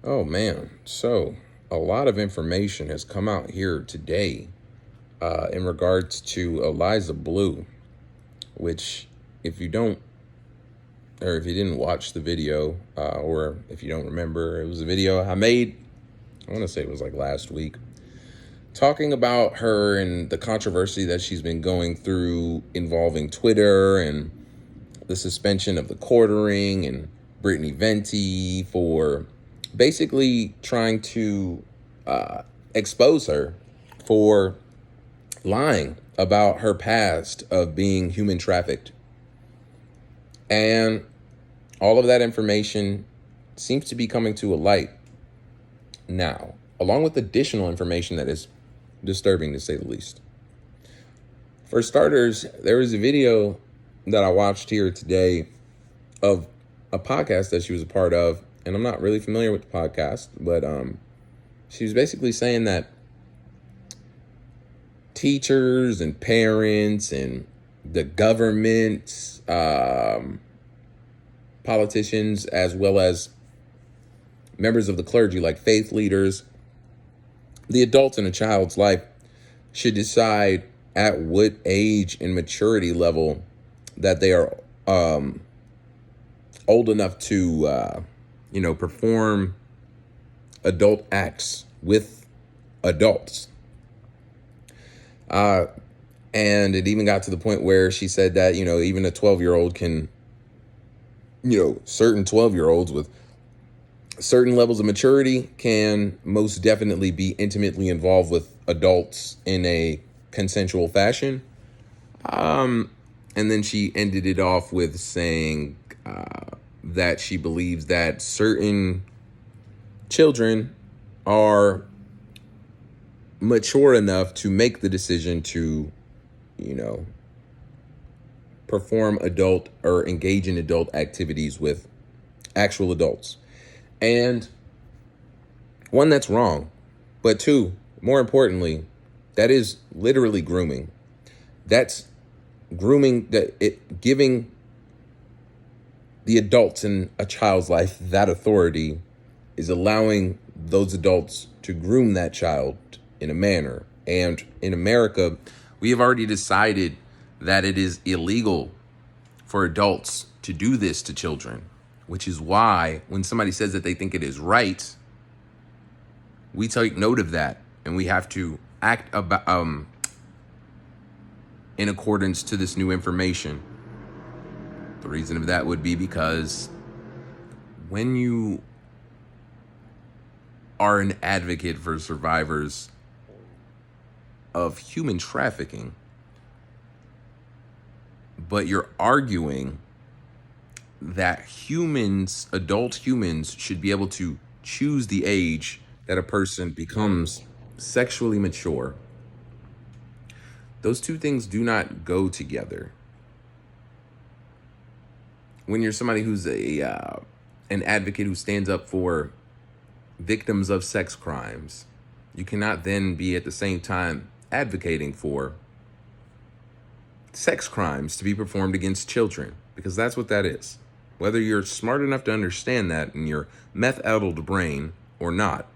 Oh man, so a lot of information has come out here today in regards to Eliza Bleu, which, if you don't, or if you didn't watch the video, or if you don't remember, it was a video I made, I want to say it was like last week, talking about her and the controversy that she's been going through involving Twitter and the suspension of the quartering and Brittany Venti for basically trying to expose her for lying about her past of being human trafficked. And all of that information seems to be coming to a light now, along with additional information that is disturbing to say the least. For starters, there was a video that I watched here today of a podcast that she was a part of, and I'm not really familiar with the podcast, but she was basically saying that teachers and parents and the government, politicians, as well as members of the clergy, like faith leaders, the adults in a child's life should decide at what age and maturity level that they are old enough to, perform adult acts with adults. And it even got to the point where she said that, even a 12-year-old can, certain 12-year-olds with certain levels of maturity can most definitely be intimately involved with adults in a consensual fashion. And then she ended it off with saying that she believes that certain children are mature enough to make the decision to, perform adult or engage in adult activities with actual adults. And one, that's wrong. But two, more importantly, that is literally grooming. That's grooming, giving the adults in a child's life that authority is allowing those adults to groom that child in a manner. And in America, we have already decided that it is illegal for adults to do this to children, which is why when somebody says that they think it is right, we take note of that and we have to act about in accordance to this new information. The reason of that would be because when you are an advocate for survivors of human trafficking, but you're arguing that adult humans should be able to choose the age that a person becomes sexually mature, those two things do not go together. When you're somebody who's an advocate who stands up for victims of sex crimes, you cannot then be at the same time advocating for sex crimes to be performed against children, because that's what that is. Whether you're smart enough to understand that in your meth-addled brain or not,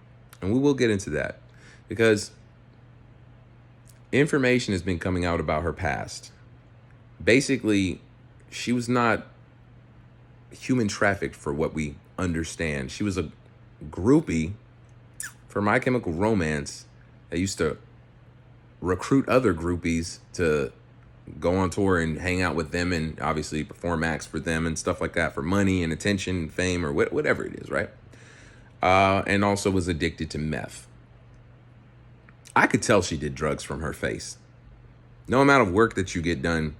and we will get into that, because information has been coming out about her past. Basically, she was not human trafficked for what we understand. She was a groupie for My Chemical Romance that used to recruit other groupies to go on tour and hang out with them and obviously perform acts for them and stuff like that for money and attention and fame or whatever it is, right? And also was addicted to meth. I could tell she did drugs from her face. No amount of work that you get done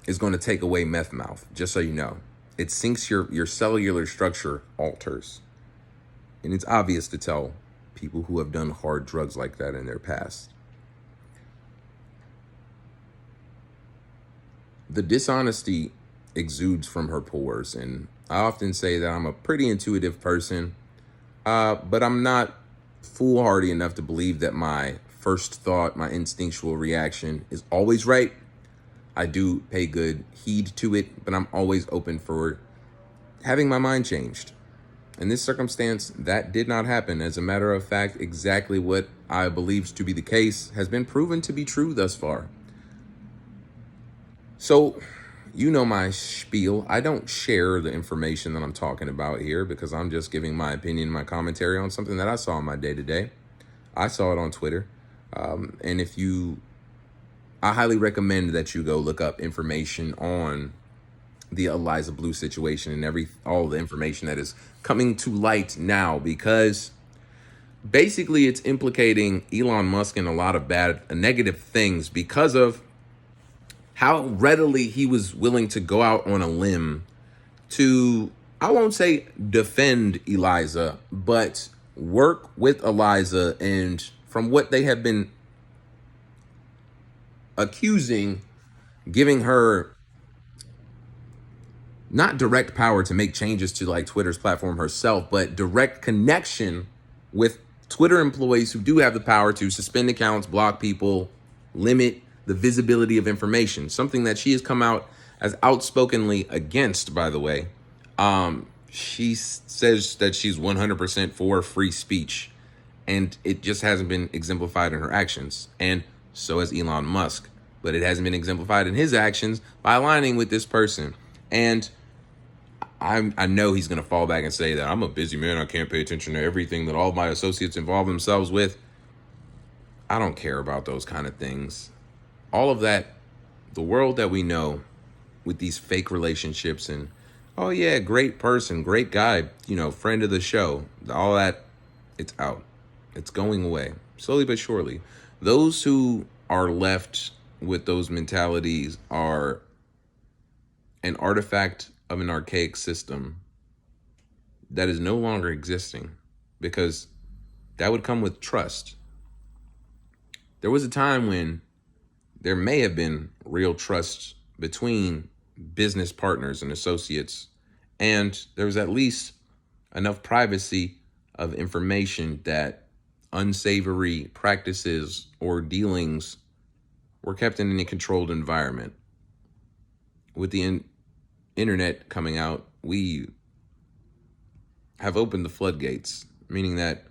is going to take away meth mouth, just so you know. It sinks your cellular structure alters. And it's obvious to tell people who have done hard drugs like that in their past. The dishonesty exudes from her pores, and I often say that I'm a pretty intuitive person, but I'm not foolhardy enough to believe that my first thought, my instinctual reaction is always right. I do pay good heed to it, but I'm always open for having my mind changed. In this circumstance, that did not happen. As a matter of fact, exactly what I believe to be the case has been proven to be true thus far. So, you know my spiel. I don't share the information that I'm talking about here because I'm just giving my opinion, my commentary on something that I saw in my day to day. I saw it on Twitter. And I highly recommend that you go look up information on the Eliza Bleu situation and all the information that is coming to light now, because basically it's implicating Elon Musk in a lot of negative things because of how readily he was willing to go out on a limb to, I won't say defend Eliza, but work with Eliza. And from what they have been accusing, giving her not direct power to make changes to like Twitter's platform herself, but direct connection with Twitter employees who do have the power to suspend accounts, block people, limit the visibility of information, something that she has come out as outspokenly against, by the way. She says that she's 100% for free speech, and it just hasn't been exemplified in her actions. And so has Elon Musk, but it hasn't been exemplified in his actions by aligning with this person. And I know he's going to fall back and say that I'm a busy man. I can't pay attention to everything that all of my associates involve themselves with. I don't care about those kind of things. All of that, the world that we know with these fake relationships and, oh yeah, great person, great guy, friend of the show, all that, it's out. It's going away, slowly but surely. Those who are left with those mentalities are an artifact of an archaic system that is no longer existing, because that would come with trust. There was a time when there may have been real trust between business partners and associates, and there was at least enough privacy of information that unsavory practices or dealings were kept in a controlled environment. With the internet coming out, we have opened the floodgates, meaning that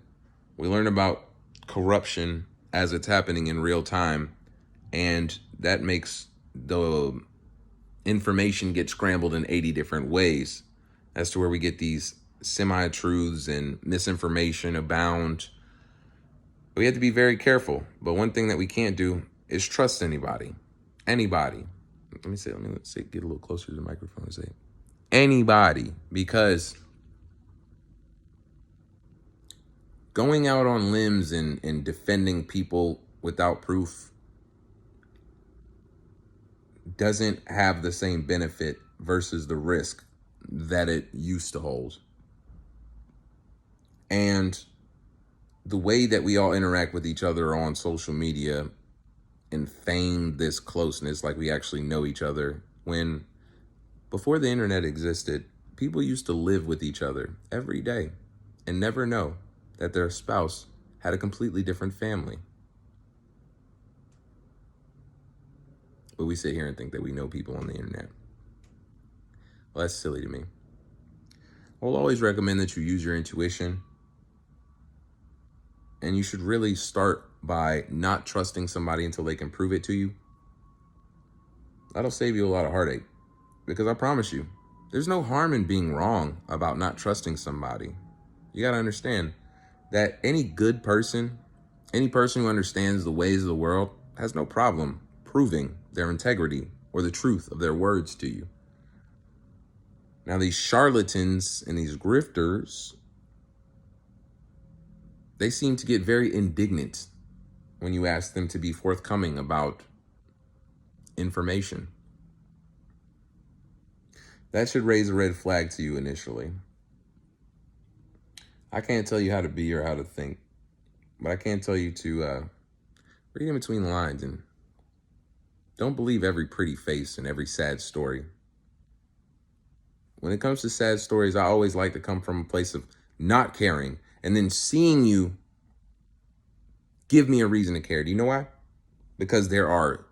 we learn about corruption as it's happening in real time, and that makes the information get scrambled in 80 different ways as to where we get these semi-truths and misinformation abound. We have to be very careful. But one thing that we can't do is trust anybody. Anybody. Let me say, get a little closer to the microphone and say anybody, because going out on limbs and defending people without proof doesn't have the same benefit versus the risk that it used to hold. And the way that we all interact with each other on social media and feign this closeness, like we actually know each other, when before the internet existed, people used to live with each other every day and never know that their spouse had a completely different family. But we sit here and think that we know people on the internet. Well, that's silly to me. I will always recommend that you use your intuition. And you should really start by not trusting somebody until they can prove it to you. That'll save you a lot of heartache. Because I promise you, there's no harm in being wrong about not trusting somebody. You got to understand that any good person, any person who understands the ways of the world, has no problem proving their integrity or the truth of their words to you. Now, these charlatans and these grifters, they seem to get very indignant when you ask them to be forthcoming about information. That should raise a red flag to you initially. I can't tell you how to be or how to think, but I can tell you to read in between the lines and don't believe every pretty face and every sad story. When it comes to sad stories, I always like to come from a place of not caring and then seeing you give me a reason to care. Do you know why? Because there are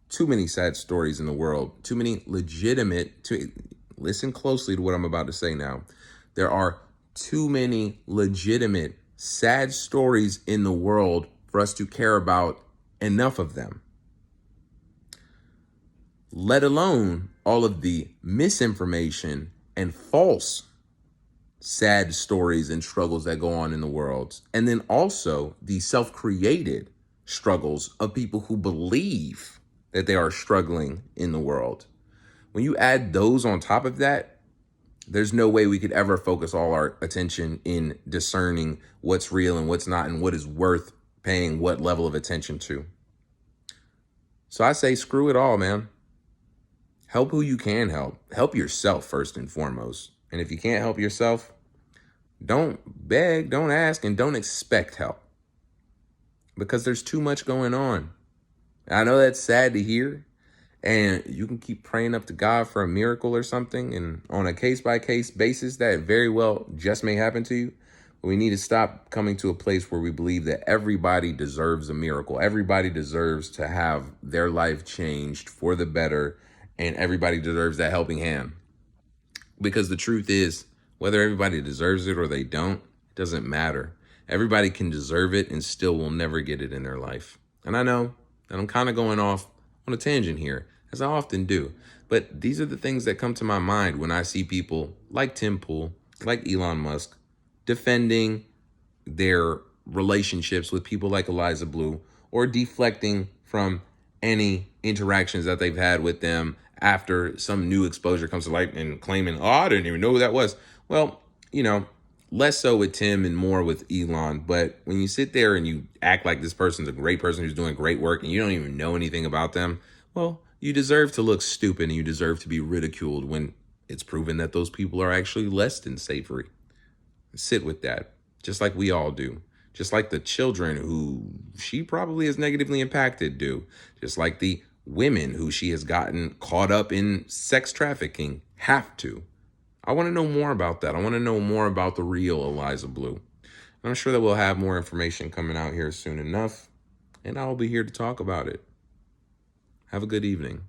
too many sad stories in the world, too many legitimate, listen closely to what I'm about to say now. There are too many legitimate, sad stories in the world for us to care about enough of them. Let alone all of the misinformation and false sad stories and struggles that go on in the world. And then also the self-created struggles of people who believe that they are struggling in the world. When you add those on top of that, there's no way we could ever focus all our attention in discerning what's real and what's not and what is worth paying what level of attention to. So I say, screw it all, man. Help who you can help. Help yourself first and foremost. And if you can't help yourself, don't beg, don't ask, and don't expect help. Because there's too much going on. I know that's sad to hear. And you can keep praying up to God for a miracle or something. And on a case-by-case basis, that very well just may happen to you. But we need to stop coming to a place where we believe that everybody deserves a miracle. Everybody deserves to have their life changed for the better. And everybody deserves that helping hand. Because the truth is, whether everybody deserves it or they don't, it doesn't matter. Everybody can deserve it and still will never get it in their life. And I know that I'm kind of going off on a tangent here, as I often do. But these are the things that come to my mind when I see people like Tim Pool, like Elon Musk, defending their relationships with people like Eliza Bleu, or deflecting from any interactions that they've had with them after some new exposure comes to light and claiming, oh, I didn't even know who that was. Well, less so with Tim and more with Elon. But when you sit there and you act like this person's a great person who's doing great work and you don't even know anything about them, well, you deserve to look stupid and you deserve to be ridiculed when it's proven that those people are actually less than savory. Sit with that, just like we all do. Just like the children who she probably has negatively impacted do. Just like the women who she has gotten caught up in sex trafficking have to. I want to know more about that. I want to know more about the real Eliza Bleu. I'm sure that we'll have more information coming out here soon enough, and I'll be here to talk about it. Have a good evening.